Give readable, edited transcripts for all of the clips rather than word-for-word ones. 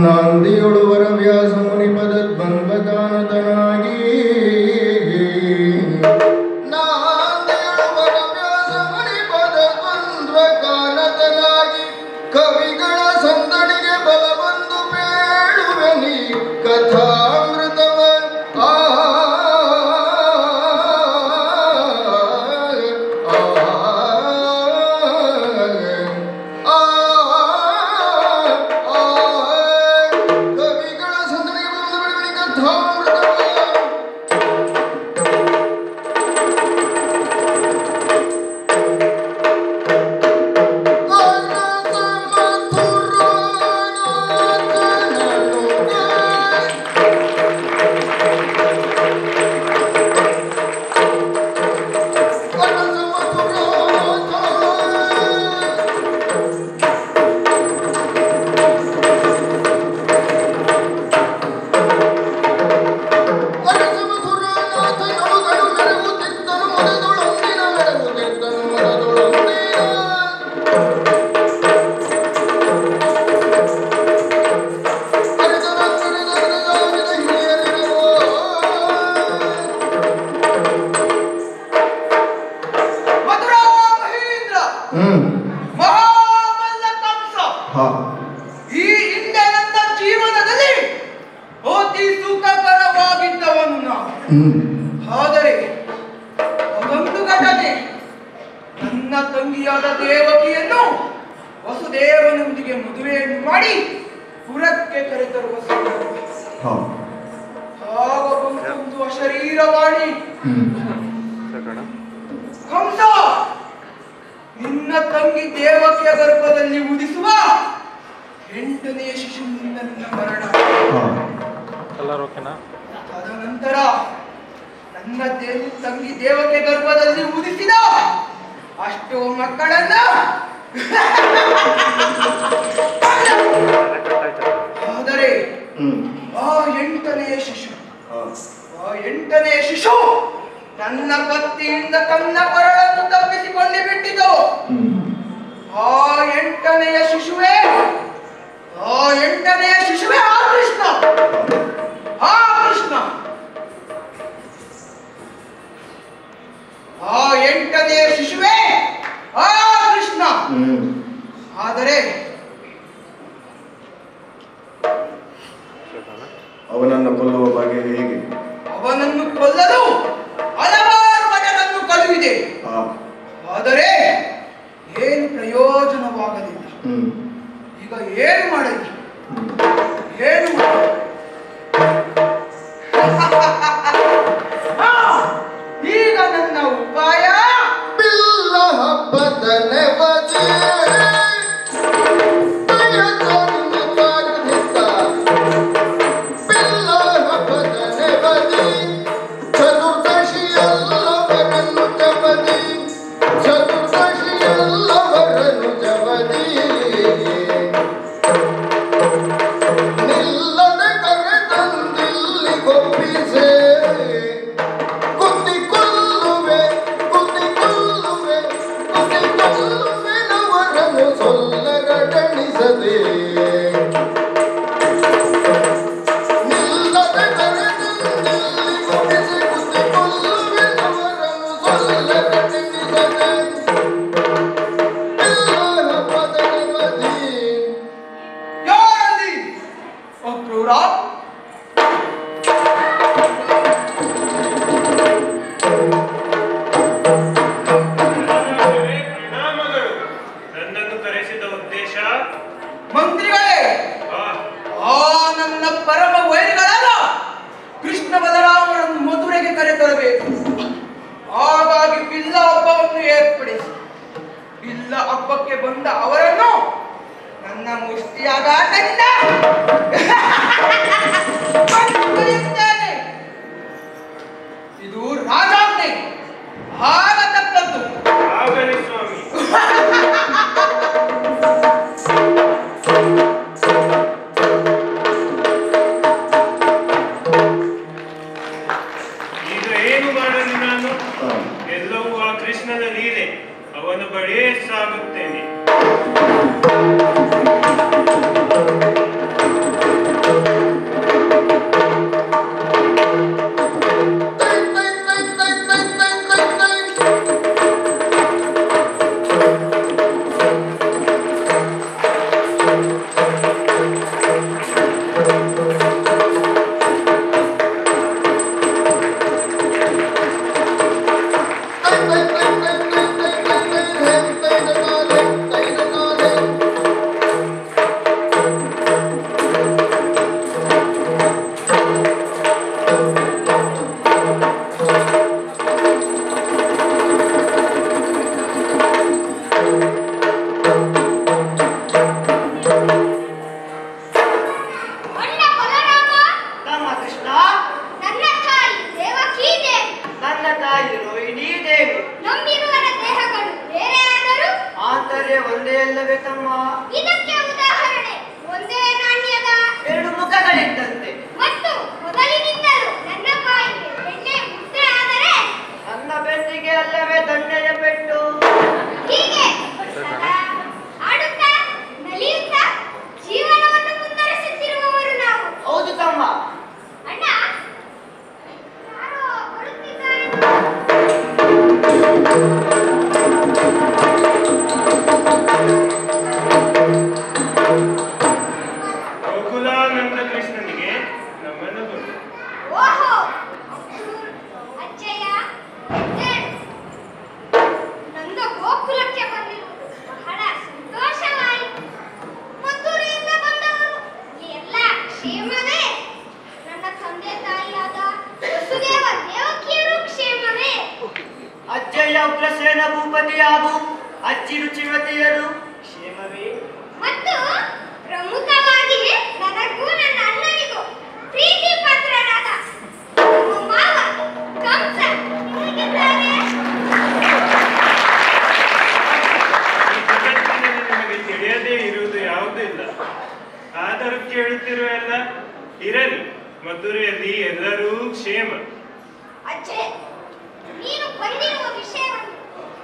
ನಾಂದಿಯೊಳುವರ ವ್ಯಾಸ ಮುನಿ ಪದದ್ವಂದ್ವಕಾನತನಾಗಿ ನಾಂದಿಯೊಳುವರ ವ್ಯಾಸ ಮುನಿ ಪದದ್ವಂದ್ವಕಾನತನಾಗಿ ಕವಿಗಳ ಸಂದಣಿಗೆ ಬಲಬಂದು ಬೇಡುವೆ ನೀ ಕಥಾಮೃತವ ಈ ಹಿಂದೆ ನನ್ನ ಜೀವನದಲ್ಲಿ ಅತಿ ಸುಖಕರವಾಗಿದ್ದವನು ನಾನು. ಆದರೆ ಅದೊಂದು ಘಟನೆ, ನನ್ನ ತಂಗಿಯಾದ ದೇವಕಿಯನ್ನು ವಸುದೇವನೊಂದಿಗೆ ಮದುವೆಯನ್ನು ಮಾಡಿ ಪುರಕ್ಕೆ ಕರೆತರುವ ಆಗ ಒಂದು ಅಶರೀರವಾಣಿ, ಕಂಸ ನಿನ್ನ ತಂಗಿ ದೇವಕಿಯ ಗರ್ಭದಲ್ಲಿ ಉದಿಸುವ 8ನೇ ಶಿಶುವಿನಿಂದ ನಿನ್ನ ಮರಣ. ತದನಂತರ ನನ್ನ ತಂಗಿ ದೇವಕಿಯ ಗರ್ಭದಲ್ಲಿ ಉದಿಸಿದ ಅಷ್ಟು ಮಕ್ಕಳನ್ನ ಆದರೆ ಆ 8ನೇ ಶಿಶು ನನ್ನ ಕತ್ತಿಯಿಂದ ತನ್ನ ಕೊರಳನ್ನು ತಪ್ಪಿಸಿಕೊಂಡು ಬಿಟ್ಟಿತು. ಆ 8ನೇ ಶಿಶುವೇ ಆ ಕೃಷ್ಣ. ಆ 8ನೇ ಶಿಶುವೇ ಆ ಕೃಷ್ಣ. ಆದರೆ ಅವನನ್ನು ಕೊಲ್ಲುವ ಬಗೆ ಹೇಗೆ? ಅವನನ್ನು ಕೊಲ್ಲಲು ಹಲವಾರು ಬಗೆಗಳನ್ನು ಕಳುಹಿದೆ, ಆದರೆ ಏನು ಪ್ರಯೋಜನವಾಗಲಿಲ್ಲ. ಈಗ ಏನು ಮಾಡಲಿ? ಈಗ ನನ್ನ ಉಪಾಯ ಬಿಲ್ಲ ಹಬ್ಬದ ನೆವದಿ ಮಂತ್ರಿಗಳೇ, ನನ್ನ ಪರಮ ವೈರಿಗಳಾದ ಕೃಷ್ಣ ಬಲರಾಮರನ್ನು ಮಧುರೆಗೆ ಕರೆತರಬೇಕು. ಹಾಗಾಗಿ ಬಿಲ್ಲ ಹಬ್ಬವನ್ನು ಏರ್ಪಡಿಸಿ ಬಿಲ್ಲ ಹಬ್ಬಕ್ಕೆ ಬಂದ ಅವರನ್ನು ನನ್ನ ಮುಷ್ಟಿಯಾದ ಆಟದಿಂದ ಇದು ರಾಜಾಜ್ಞೆ, ಆಗತಕ್ಕದ್ದು. ಆಗಲಿ ಸ್ವಾಮಿ. ಈಗ ಏನು ಮಾಡಲಿ ನಾನು? ಎಲ್ಲವೂ ಆ ಕೃಷ್ಣನ ಲೀಲೆ. ಅವನ ಬಳಿಯೇ ಸಾಗುತ್ತೇನೆ. ಇದಕ್ಕೆ ಉದಾಹರಣೆ ಒಂದೇ ನಾಣ್ಯದ ಎರಡು ಮುಖಗಳಿದ್ದಂತೆ. ಮತ್ತು ಮೊದಲಿನಿಂದಲೂ ನನ್ನ ಬಾಯಿಗೆ ಬೆಣ್ಣೆ ಮುದ್ರೆ ಆದರೆ ನನ್ನ ಬೆನ್ನಿಗೆ ಅಲ್ಲವೇ ದಂಡೆಯ ಪೆಟ್ಟು. ಹೀಗೆ ಸದಾ ಆಡುತ್ತಾ ನಲಿಯುತ್ತಾ ಜೀವನವನ್ನು ಮುಂದುವರಿಸುತ್ತಿರುವವರು ನಾವು. ಹೌದು ತಮ್ಮ. ಅಣ್ಣ, ಯಾರೋ ಬರುತ್ತಿದ್ದಾರೆ. ಗೋಕುಲಾನಂದ ಕೃಷ್ಣನಿಗೆ ನಮ್ಮನ್ನು ಕೊಡು. ಓಹೋ, ಅಜ್ಜಯ್ಯ, ಹೇಳು. ನಂದು ಗೋಕುಲಕ್ಕೆ ಬಂದಿರುವುದು ಬಹಳ ಸಂತೋಷವಾಯಿತು. ಮದ್ದೂರಿನಿಂದ ಬಂದವರು ಎಲ್ಲ ಕ್ಷೇಮವೇ? ನನ್ನ ತಂದೆ ತಾಯಿಯಾದ ವಸುದೇವ ದೇವಕಿಯರು ಕ್ಷೇಮವೇ? ಅಜ್ಜಯ್ಯ ಉಗ್ರಸೇನ ಭೂಪತಿ ಹಾಗೂ ಅಜ್ಜಿ ರುಚಿವತಿಯರು ಕ್ಷೇಮವೇ? ಮತ್ತು ಪ್ರಮುಖವಾಗಿ ನನಗೂ ನನ್ನ ಅಣ್ಣನಿಗೂ ಪ್ರೀತಿ ಪಾತ್ರರಾದ ನಮ್ಮ ಮಾವ ಕಂಸ ಹೇಗಿದ್ದಾರೆ? ಈ ಜಗತ್ತಿನಲ್ಲಿ ನಿಮಗೆ ತಿಳಿಯದೇ ಇರುವುದು ಯಾವುದೂ ಇಲ್ಲ. ಆದರೂ ಕೇಳುತ್ತಿರುವ ಎಲ್ಲ ಇರಲಿ. ಮಧುರೆಯಲ್ಲಿ ಎಲ್ಲರೂ ಕ್ಷೇಮ. ಅಜ್ಜೆ, ನೀನು ಬಂದಿರುವ ವಿಷಯವನ್ನು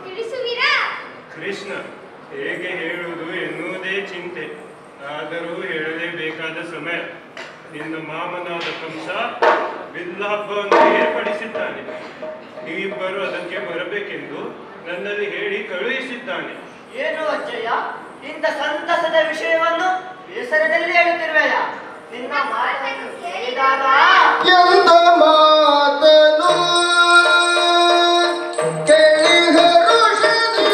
ತಿಳಿಸುವಿರಾ? ಕೃಷ್ಣ ಹೇಗೆ ಹೇಳುವುದು ಎನ್ನುವುದೇ ಚಿಂತೆ. ಆದರೂ ಹೇಳಲೇಬೇಕಾದ ಸಮಯ. ನಿನ್ನ ಮಾಮನಾದ ಕಂಸ ಬಿಲ್ಲ ಹಬ್ಬವನ್ನು ಏರ್ಪಡಿಸಿದ್ದಾನೆ. ನೀವಿಬ್ಬರು ಅದಕ್ಕೆ ಬರಬೇಕೆಂದು ನನ್ನಲ್ಲಿ ಹೇಳಿ ಕಳುಹಿಸಿದ್ದಾನೆ. ಏನು ಅಜ್ಜಯ್ಯ, ಇಂಥ ಸಂತಸದ ವಿಷಯವನ್ನು ಬೇಸರದಲ್ಲಿ ಹೇಳುತ್ತಿರುವೆಯ? ನಿನ್ನ ಮಾತನ್ನು ಕೇಳಿದಾಗ ಎಂತ ಮಾತನು ಕೇಳಿ ಹರುಷದಿ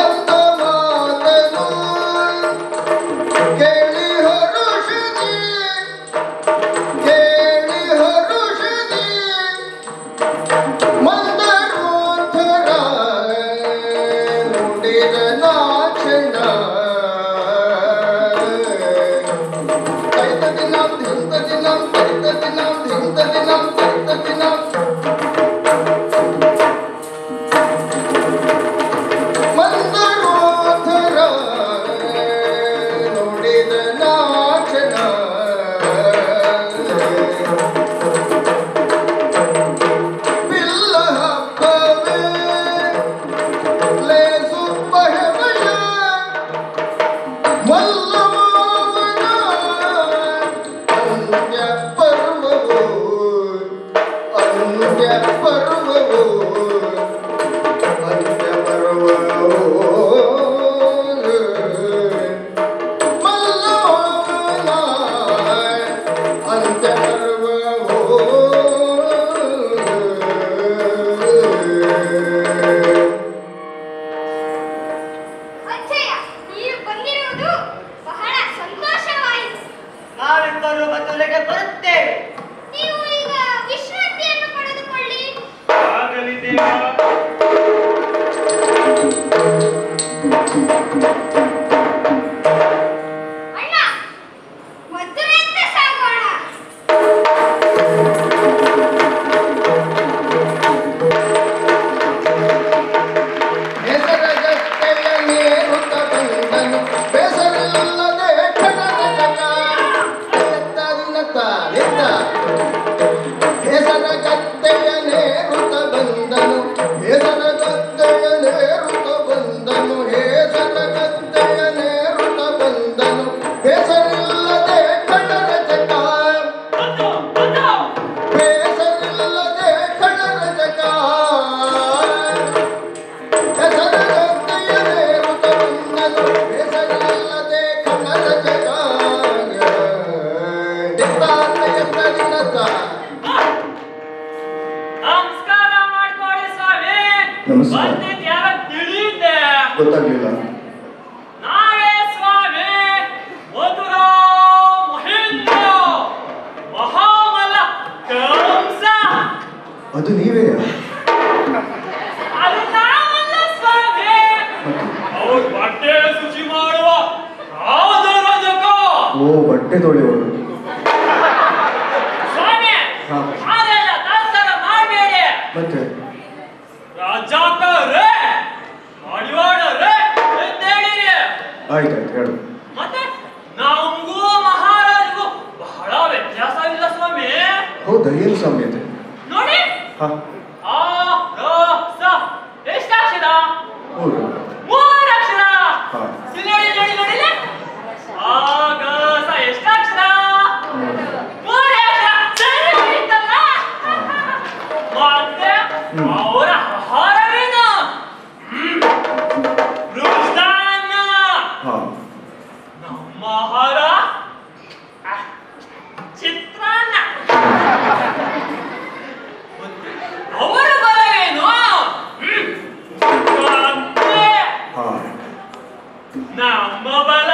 ಎಂತ ಮಾತನು ಕೇಳಿ ಹರುಷದಿ ಮಂದರೋಧರ ನುಡಿದ ನಾಚನ ಕೈತ ದಿನಂ ಧಿಂತ ದಿನಂ ಕೈತ ದಿನಂ ಧಿಂತ ದಿನಂ ಕೈತ ದಿನಂ ಮಂದರೋಧರ ನುಡಿದ ನಾಚನ ಅಜ್ಜಯ್ಯ, ನೀವು ಬಂದಿರುವುದು ಬಹಳ ಸಂತೋಷವಾಯಿತು. ನಾವಿಬ್ಬರು ಮತ್ತೊಲೆಗೆ ಬರುತ್ತೇವೆ. ನೀವು ಈಗ ವಿಶ್ರಾಂತಿಯನ್ನು ಪಡೆದುಕೊಳ್ಳಿ. ಆಗಲಿ ದೇವ. ಅಣ್ಣ, ಮದುವೆಯತ್ತ ಸಾಗೋಣ. ಹೆಸರಗತ್ತೆಯ ನೇರುತ್ತ ಬಂದನು ಬೇಸರಿಲ್ಲದೆ ಹೆಸರಗತ್ತೆಯ ನೇರುತ್ತ ಬಂದನು ಹೆಸರಗತ್ತೆಯ ನೇರುತ್ತ ಬಂದನು ಹೆಸರಗತ್ತೆಯ ನೇರುತ್ತ ಬಂದನು ಬೇಸರಿಲ್ಲದೆ ಕಡರ ಜಗ ಬೇಸರಿಲ್ಲದೆ ಕಡರ ಜಗ ಹೆಸರಗತ್ತೆಯ ನೇರುತ್ತ ಬಂದನು ಬೇಸರಿಲ್ಲದೆ ಕಡರ ಜಗ ನಮಸ್ಕಾರ ಮಾಡ್ಕೊಳ್ಳಿ ಸ್ವಾಮಿ. ನಮಸ್ಕಾರ. ಬಂದಿದ್ ಯಾರ ತಿಳಿಯುತ್ತೆ? ಗೊತ್ತಾಗ್ಲಿಲ್ಲ. ನಾವೇ ಸ್ವಾಮಿ, ಮಧುರಾ ಮಹೇಂದ್ರ ಮಹಾಮಲ್ಲ ಕಂಸ. ಅದು ನೀವೇ? ಅದು ನಾವಲ್ಲ ಸ್ವಾಮಿ, ಅವ್ರ ಬಟ್ಟೆ ಶುಚಿ ಮಾಡುವ ರಾಜರಾಜಕ. ಓ, ಬಟ್ಟೆ ತೊಳೆಯೋರು. ಸ್ವಾಮಿ, ಹಾ. ಆದ್ರೆ ಮತ್ತೆ ರಾಜಾಕರೇ ಮಾಡಿವಾಡರೇ ಎಂದೇಳಿರಿ. ಆಯ್ತಾಯ್ತು ಹೇಳು. ಮತ್ತೆ ನಮಗೂ ಮಹಾರಾಜಗೂ ಬಹಳ ವ್ಯತ್ಯಾಸವಿಲ್ಲ ಸ್ವಾಮಿ. ಹೌದಾ, ಏನು ಸಾಮ್ಯತೆ? ನೋಡಿ ಹಾ ಆ ರ ಸ ಎಷ್ಟಾಕ್ಷರ? ಹೌದು. 3 ಅಕ್ಷರ. ಹಾ. ಇಲ್ಲಿ ನೋಡಿ ನೋಡಿ ನೋಡಿ ಇಲ್ಲಿ. ಆ ಗ ಸ ಎಷ್ಟಾಕ್ಷರ? 3 ಅಕ್ಷರ. ಸರಿ ಹೋಯ್ತಲ್ಲ. ಮತ್ತೆ ಅವರ ಆಹಾರವೇನು? ಮೃಷ್ಟಾನ್ನ. ಹಾ ನಮ್ಮ ಆಹಾರ ಚಿತ್ರಾನ್ನ. ಅವರ ಬಲವೇನು? ಕಾಂತೆ. ಹಾ ನಮ್ಮ ಬಲ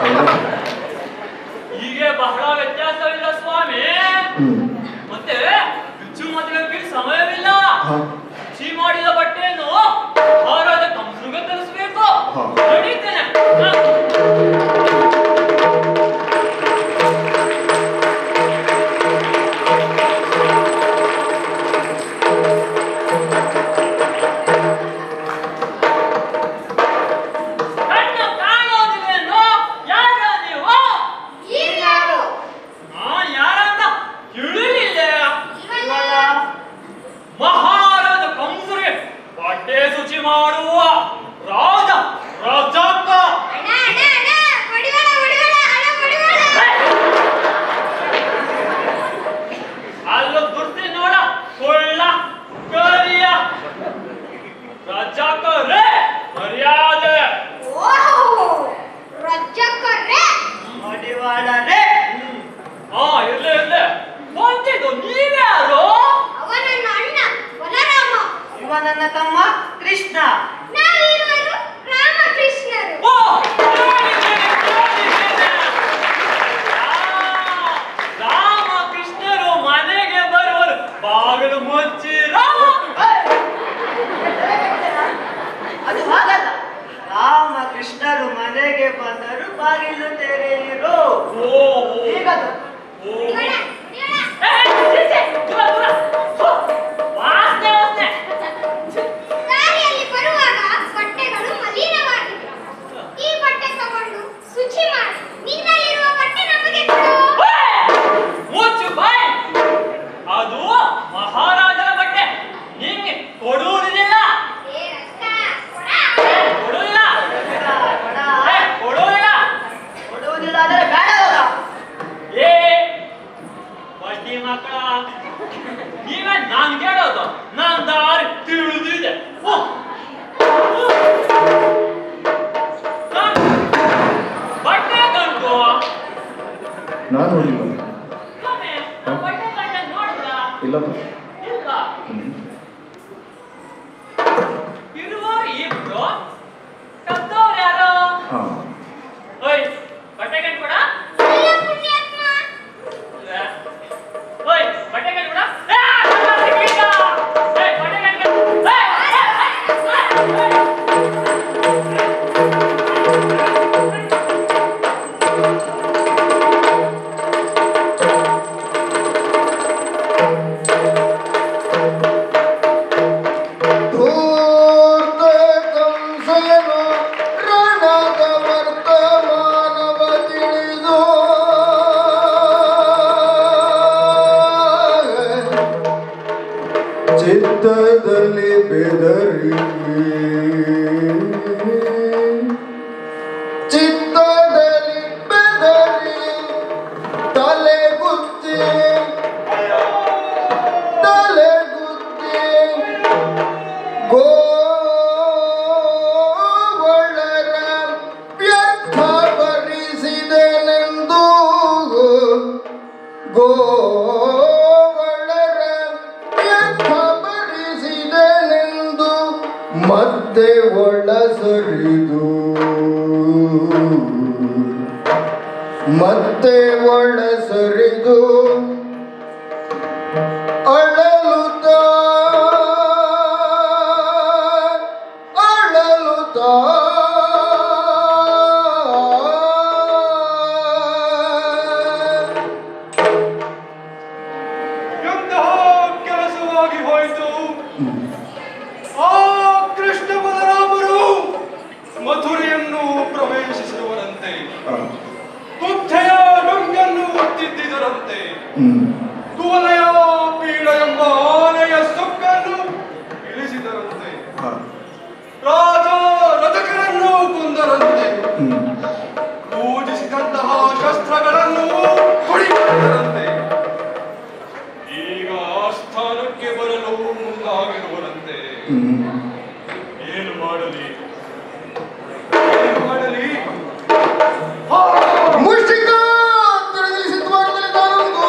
ಹೌದಾ? ಹೀಗೆ ಬಹಳ ವ್ಯತ್ಯಾಸವಿಲ್ಲ ಸ್ವಾಮಿ. ಹ್ಮ್. ಮತ್ತೆ ಬಿಚ್ಚು ಮದುವೆಗೆ ಸಮಯವಿಲ್ಲ. ಹಾ ಶುಚಿ ಮಾಡಿದ ಬಟ್ಟೆಯನ್ನು ಮಹಾರಾಜ ಕಂಸುಗೆ ತರಿಸಬೇಕು. ಹಾ. ನಡೀತೇನೆ. ಕಣ್ಣು ಕಾಣೋದಿಲ್ವೇನೋ? ಯಾರ ನೀವು? ಇವ್ರ್ಯಾರು? ಯಾರಂತ ತಿಳಿಲಿಲ್ಲ. ಇವಲ್ಲ. ಮಹಾರಾಜ ಕಂಸರಿಗೆ ಬಟ್ಟೆ ಶುಚಿ ಮಾಡುವ ರಾಜ ರಾಜಾಕ. ಅಣ್ಣ ಅಣ್ಣ ಅಣ್ಣ ಹೊಡಿಬೇಡ ಹೊಡಿಬೇಡ ಅಣ್ಣ ಹೊಡಿಬೇಡ. ಅಲ್ಲೂ ದುರ್ತಿ ನೋಡ ಕೊಳ್ಳ ಕರಿಯ ರಾಜಾಕರೇ ಮರ್ಯಾದೆ. ಓಹೋ ರಜ್ಜಕ್ಕರೇ. ಮಡಿವಾಳರೇ. ಇರ್ಲಿ ಇರ್ಲಿ. ಬಂದಿದ್ದು ನೀವ್ಯಾರು? ಅವ ನನ್ನ ಅಣ್ಣ ಬಲರಾಮ. ಇವ ನನ್ನ ತಮ್ಮ ಕೃಷ್ಣ. ನಾವಿರುವರು ರಾಮಕೃಷ್ಣರು. ಓ, ನೋಡಿದ್ದೇನೆ, ನೋಡಿದ್ದೇನೆ. ರಾಮಕೃಷ್ಣರು ಮನೆಗೆ ಬರುವರು, ಬಾಗಿಲು ಮುಚ್ಚಿರ. ಅದು ಹಾಗಲ್ಲ. ರಾಮಕೃಷ್ಣರು ಮನೆಗೆ ಬಂದರು, ಬಾಗಿಲು ತೆರೆಯಿರು. ಹೀಗದು. ಹೊಡಿಬೇಡ ಹೊಡಿಬೇಡ. ದೂರ ದೂರ. ವಾಸನೆ ವಾಸನೆ. ದಾರಿಯಲ್ಲಿ ಬರುವಾಗ ಬಟ್ಟೆಗಳು ಮಲಿನವಾಗಿವೆ. ಈ ಬಟ್ಟೆ ತಗೊಂಡು ಶುಚಿ ಮಾಡಿ ನಿನ್ನಲ್ಲಿರುವ ಬಟ್ಟೆ ನಮಗೆ ಕೊಡು. ಮುಚ್ಚು ಬಾಯ್. ಅದು ಮಹಾರಾಜನ ಬಟ್ಟೆ, ನಿಂಗೆ ಕೊಡುವುದಿಲ್ಲ. ಏ ರಸ್ತ ಕೊಡ. ಕೊಡುವುದಿಲ್ಲ. ಕೊಡ. ಕೊಡುವುದಿಲ್ಲ. ಕೊಡುವುದಿಲ್ಲ ಅಂದರೆ ಬೇಡವಲ್ಲ. ಏ ಬಡ್ಡಿ ಮಕ್ಕಳ, ನೀವೇ ನಾನ್ ಕೇಳೋದು? ನಾನ್ ದಾರಿ ತಿಳಿದಿದೆ. ಬಟ್ಟೆ ಗಂಟು ನಾನು ನೋಡಿಲ್ಲ. ಸ್ವಾಮಿ, ಬಟ್ಟೆ ಗಂಟೆ ನೋಡಿದ್ರ? ಇಲ್ಲಪ್ಪ. ಇಲ್ಲ. ಹ್ಮ್. ಇರುವ ಇಬ್ರು ಕದ್ದವ್ರು ಯಾರು? ಹಾ ಓಯ್ ಬಟ್ಟೆ ಗಂಟು ಕೊಡ. ಇಲ್ಲ ಪುಣ್ಯಾತ್ಮ. ಓಯ್ ಬಟ್ಟೆ ಗಂಟು ಕೊಡ. ಬಟ್ಟೆ ಗಂಟು. ಧೂರ್ತ ಕಂಸನ ರಣದ ವರ್ತಮಾನವ ತಿಳಿದು ಚಿತ್ತದಲ್ಲಿ ಬೆದರಿ ಚಿತ್ತದಲ್ಲಿ ಬೆದರಿ ತಲೆಗುತ್ತಿ ತಲೆಗುತ್ತಿ ಗೋವಳರ ವ್ಯರ್ಥ ಭರಿಸಿದೆನೆಂದು ಗೋವಳರ ವ್ಯರ್ಥ ಭರಿಸಿದೆನೆಂದು ಮತ್ತೆ ಒಳ ಸರಿದು ಮತ್ತೆ ಒಳ ಸರಿದು ಅಳಲುತ್ತಾ ಅಳಲುತ್ತಾ ಕುವಲಯ ಪೀಡ ಎಂಬ ಆನೆಯ ಸೊಕ್ಕನ್ನು ಇಳಿಸಿದರಂತೆ. ರಾಜ ರಜಕರನ್ನು ಕೊಂದರಂತೆ. ಪೂಜಿಸಿದಂತಹ ಶಸ್ತ್ರಗಳನ್ನು ಹೊಡಿಸಿದರಂತೆ. ಈಗ ಆಸ್ಥಾನಕ್ಕೆ ಬರಲು ಮುಂದಾಗಿರುವರಂತೆ. ಏನು ಮಾಡಲಿ ಮುಷ್ಟಿಕ ತಿಳಿದಲ್ಲಿ ಸಿದ್ಧವಾಗದಲ್ಲಿ ನಾನೊಂದು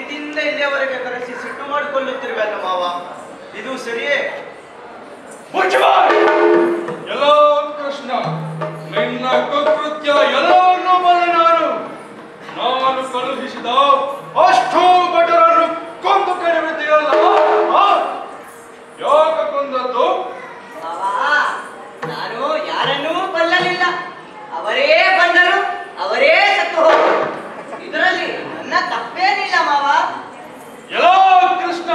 ಅಲ್ಲಿಂದ ಇಲ್ಲಿಯವರೆಗೆ ಕರೆಸಿ ಸಿಟ್ಟು ಮಾಡಿಕೊಳ್ಳುತ್ತಿರುವಲ್ಲ ಮಾವ, ಇದು ಸರಿಯೇ? ಎಲ್ಲೋ ಕೃಷ್ಣ, ನಿನ್ನ ಕುಕೃತ್ಯ ಎಲ್ಲವನ್ನೂ ಬಲ್ಲೆ ನಾನು ಕಳುಹಿಸಿದ ಅಷ್ಟು ಭಟರನ್ನು ಕೊಂದು ಕಡಿಬಿಟ್ಟಿರಲ್ಲ. ಯಾಕೆ ಕೊಂದದ್ದು? ನಾನು ಯಾರನ್ನೂ ಕೊಲ್ಲಲಿಲ್ಲ. ಅವರೇ ಬಂದರು, ಅವರೇ ಸತ್ತು ಹೋದರು. ಇದರಲ್ಲಿ ನನ್ನ ತಪ್ಪೇನಿಲ್ಲ ಮಾವ. ಎಲ್ಲೋ ಕೃಷ್ಣ,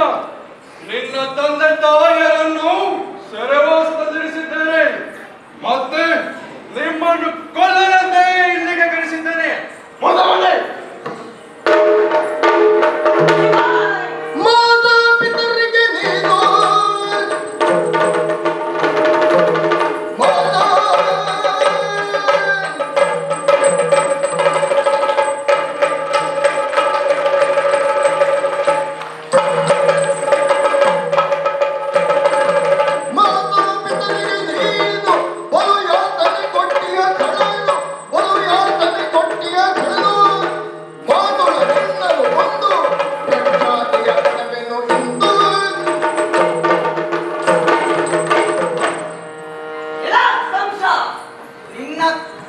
ನಿನ್ನ ತಂದೆ ತಾಯಿಯರನ್ನು ಸೆರೆವಾಸದಲ್ಲಿರಿಸಿದ್ದೇನೆ, ಮತ್ತೆ ನಿಮ್ಮನ್ನು ಕೊಲ್ಲದಂತೆ ಇಲ್ಲಿಗೆ ಕರೆಸಿದ್ದೇನೆ. ಮೊದಲೇ ಮಾತಾ ಪಿತರಿಗೆ ನೀನು ಮಾತಾ ಮಾತಾ ಪಿತರಿಗೆ ನೀನು ಬಲು ಯಾತನೆ ಕೊಟ್ಟಿಯ ಕಳಲು, ಬಲು ಯಾತನೆ ಕೊಟ್ಟಿಯ ಕಳಲು, ಮಾತುಳ ನಿನ್ನನು ಒಂದು ಪ್ರಖ್ಯಾತಿಯ ಕಣವೆನು ಇಂದು. ಎಲ್ಲ ಕಂಸ,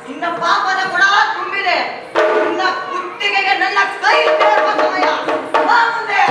ನಿನ್ನ ಪಾಪದ ಗುಣ ತುಂಬಿದೆ. ನಿನ್ನ ಕುತ್ತಿಗೆಗೆ ನನ್ನ ಕೈ ಸೇರುವ ಸಮಯ. ಬಾ ಮುಂದೆ.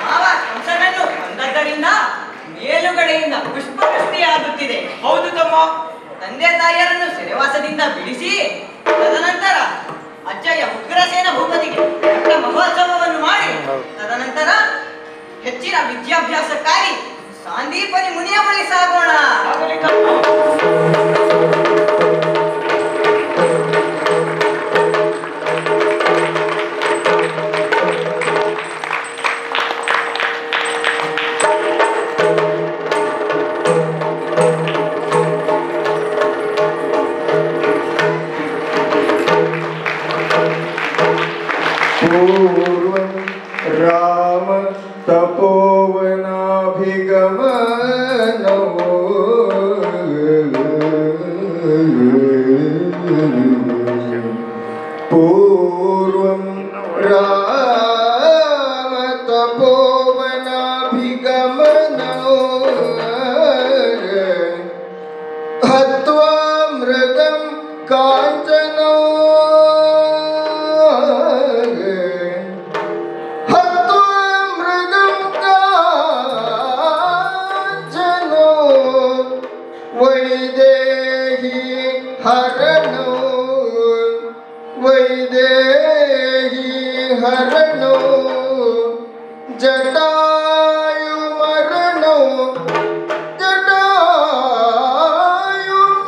ಮಾವ ಕಂಸನನ್ನು ಕೊಂದದ್ದರಿಂದ ಮೇಲುಗಡೆಯಿಂದ ಪುಷ್ಪವೃಷ್ಟಿಯಾಗುತ್ತಿದೆ. ಹೌದು ತಮ್ಮ. ತಂದೆ ತಾಯಿಯರನ್ನು ಸೆರೆವಾಸದಿಂದ ಬಿಡಿಸಿ ತದನಂತರ ಅಜ್ಜಯ್ಯ ಉಗ್ರಸೇನ ಭೂಪತಿಗೆ ಪಟ್ಟ ಮಹೋತ್ಸವವನ್ನು ಮಾಡಿ ತದನಂತರ ಹೆಚ್ಚಿನ ವಿದ್ಯಾಭ್ಯಾಸಕ್ಕಾಗಿ ಸಾಂದೀಪನಿ ಮುನಿಯ ಬಳಿ ಸಾಗೋಣ. पूर्वं राम तपोवनाभिगमनौ पूर्वं राम तपोवनाभिगमनौ हत्वा मृगं काञ्चनौ वैदेही हरणो वैदेही हरणो जटायु मरणो जटायु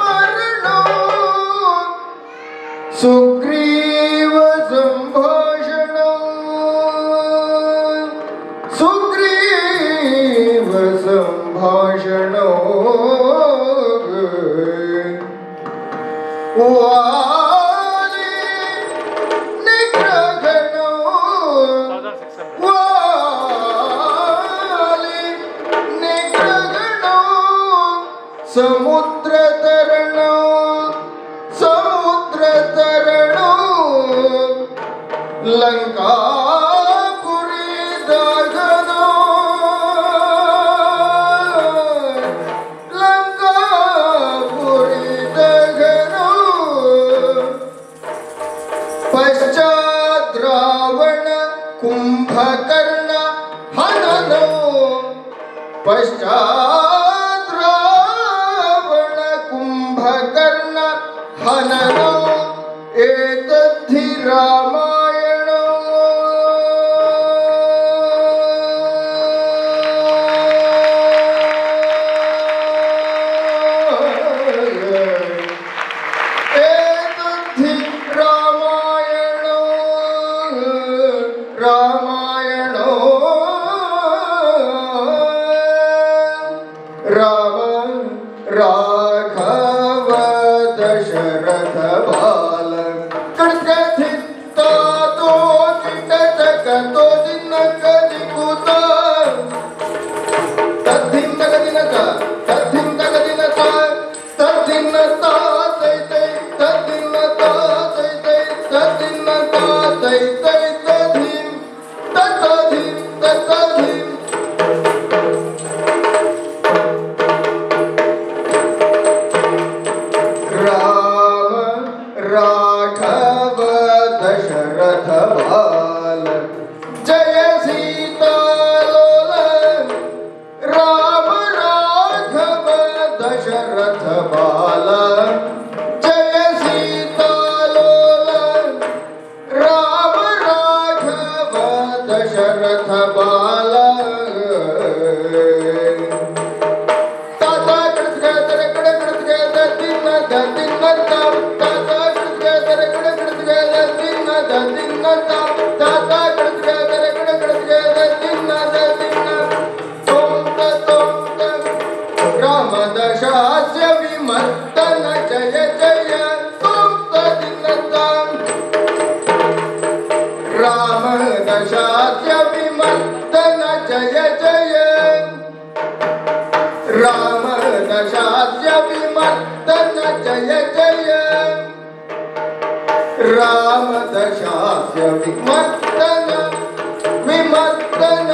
मरणो सुग्रीव संभाषणो सुग्रीव संभाषणो वाली निग्रहणो वाली निग्रहणो समुद्र तरणो समुद्र तरणो लंकापुरी दहनो लंकापुरी दहनो पश्चात् रावण कुंभकर्ण हननो पश्चात् रावण कुंभकर्ण हननो एतद्धि रामायणो ರಾಮಾಯಣೋ ರಾಮ ರಾಘವ ದಶರಥ ಬಾಲ ಕಡ್ಕಥಿತ್ತ ತೋ ಕಿಟ ಜಗತೋ ದಿನ ಕಲಿಕುತ ತದ್ಧಿಂ ತಗದಿನತ ತದ್ಧಿಂ ತಗದಿನತ ತದ್ಧಿನ್ನತ ತೈ ತೈ ತದ್ಧಿನ್ನತ ತೈ ತೈ ತದ್ಧಿನ್ನತ ತೈ ತೈ ತದ್ಧಿಂ ತದ್ಧಿಂ ತದ್ಧಿಂ ರಾಮ ರಾಘವ ದಶರಥ ಬಾಲ ಜಯ ಸೀತಾಲೋಲ ರಾಮ ರಾಘವ ದಶರಥ ಬಾಲ ಜಯ ಸೀತಾಲೋಲ ರಾಮ ರಾಘವ ದಶರಥ ಬಾಲ ರಾಮದಶಾಸ್ಯ ವಿಮರ್ತನ ಜಯ ಜಯ ರಾಮದಶಾಸ್ಯ ವಿಮರ್ತನ ಜಯ ಜಯ ರಾಮದಶಾಸ್ಯ ವಿಮರ್ತನ ಜಯ ಜಯ ರಾಮದಶಾಸ್ಯ ವಿಮರ್ತನ ವಿಮರ್ತನ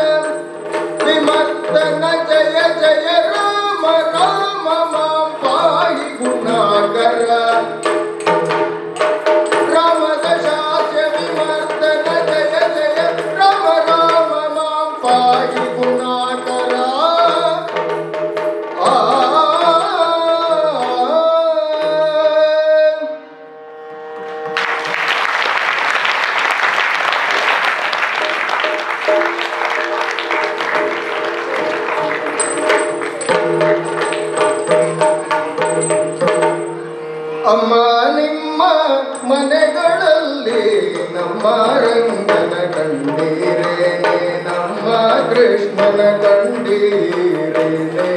ವಿಮರ್ತನ ಜಯ ಜಯ ರಾಮ ರಾಮ ಮಾಂ ಪಾಹಿ ಗುಣಾಕರ ರಾಮದಶಾಸ್ಯ ವಿಮರ್ತನ ಜಯ ಜಯ ರಾಮ ರಾಮ ಮಾಂ ಪಾಹಿ ಗುಣಾಕರ ಅಮ್ಮ ನಿಮ್ಮ ಮನೆಗಳಲ್ಲಿ ನಮ್ಮ ರಂಗನ ಕಂಡೀರೇನೆ ನಮ್ಮ ಕೃಷ್ಣನ ಕಂಡೀರೇನೆ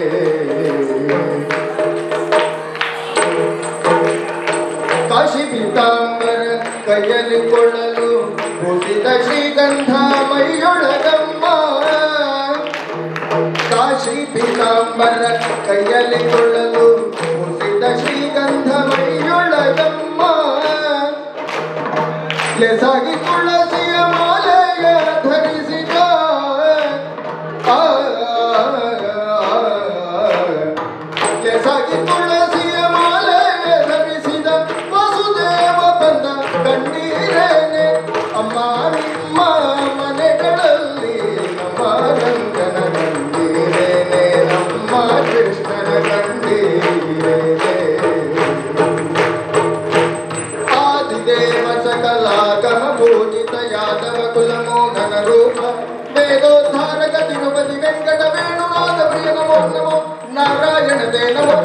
ಕಾಶಿ ಪೀತಾಂಬರ ಕೈಯಲ್ಲಿ ಕೊಳ್ಳಲು ಪೂಜಿತ ಶ್ರೀಗಂಧ ಮೈಯೊಳಗಮ್ಮ ಕಾಶಿ ಪೀತಾಂಬರ ಕೈಯಲ್ಲಿ ಕೊಳ್ಳಲು ಪೂಜಿತ ಶ್ರೀಗಂಧ ಮೈಯೊಳಗಮ್ಮ ಲೆಸಾಗಿ ತುಳಸಿಯ ಮಾಲೆಯ ಧರಿಸಿದ ಲೆಸಾಗಿ ತುಳಸಿಯ ಮಾಲೆಯ ಧರಿಸಿದ ವಸುದೇವ ಬಂದ ಕಣ್ಣೀರೇನೆ ಅಮ್ಮ ನಿಮ್ಮ ಮನೆಗಳಲ್ಲಿ ನಮ್ಮ ರಂಗನ ಕಂಡೀರೇನೆ ನಮ್ಮ ಕೃಷ್ಣನ ಕಂಡೀರೇನೆ ಆದಿದೇವ ಸಕಲಾಗಮ ಪೂಜಿತ ಯಾದವ ಕುಲಮೋಹನ ರೂಪ ವೇದೋದ್ಧಾರಕ ತಿರುಪತಿ ವೆಂಕಟ ವೇಣುನಾಥ ಪ್ರಿಯ ನಮೋ ನಮೋ ನಾರಾಯಣ ದೇ ನಮೋ